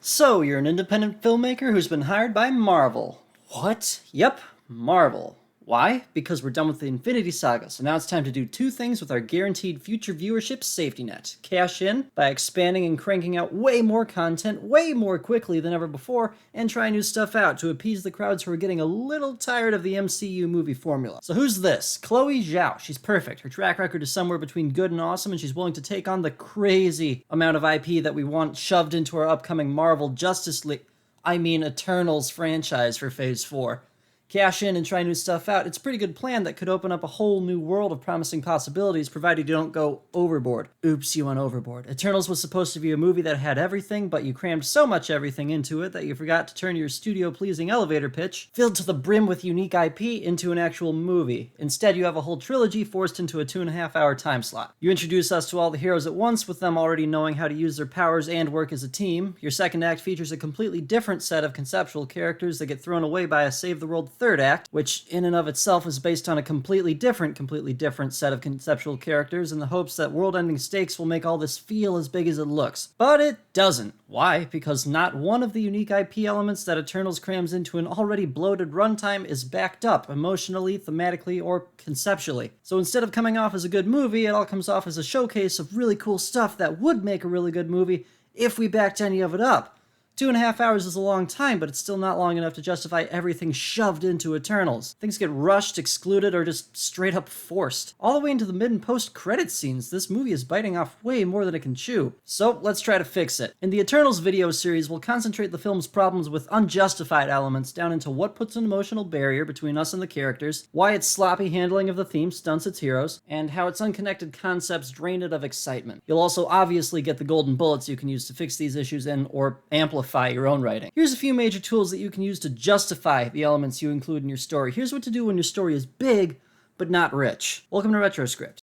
So, you're an independent filmmaker who's been hired by Marvel. What? Yep, Marvel. Why? Because we're done with the Infinity Saga, so now it's time to do two things with our guaranteed future viewership safety net. Cash in by expanding and cranking out way more content way more quickly than ever before, and try new stuff out to appease the crowds who are getting a little tired of the MCU movie formula. So who's this? Chloe Zhao. She's perfect. Her track record is somewhere between good and awesome, and she's willing to take on the crazy amount of IP that we want shoved into our upcoming Marvel Eternals franchise for Phase 4. Cash in and try new stuff out. It's a pretty good plan that could open up a whole new world of promising possibilities, provided you don't go overboard. Oops, you went overboard. Eternals was supposed to be a movie that had everything, but you crammed so much everything into it that you forgot to turn your studio-pleasing elevator pitch, filled to the brim with unique IP, into an actual movie. Instead, you have a whole trilogy forced into a 2.5-hour time slot. You introduce us to all the heroes at once, with them already knowing how to use their powers and work as a team. Your second act features a completely different set of conceptual characters that get thrown away by a save-the-world third act, which in and of itself is based on a completely different set of conceptual characters in the hopes that world-ending stakes will make all this feel as big as it looks. But it doesn't. Why? Because not one of the unique IP elements that Eternals crams into an already bloated runtime is backed up emotionally, thematically, or conceptually. So instead of coming off as a good movie, it all comes off as a showcase of really cool stuff that would make a really good movie if we backed any of it up. 2.5 hours is a long time, but it's still not long enough to justify everything shoved into Eternals. Things get rushed, excluded, or just straight up forced. All the way into the mid and post-credit scenes, this movie is biting off way more than it can chew. So let's try to fix it. In the Eternals video series, we'll concentrate the film's problems with unjustified elements down into what puts an emotional barrier between us and the characters, why its sloppy handling of the theme stunts its heroes, and how its unconnected concepts drain it of excitement. You'll also obviously get the golden bullets you can use to fix these issues and or amplify your own writing. Here's a few major tools that you can use to justify the elements you include in your story. Here's what to do when your story is big, but not rich. Welcome to RetroScript.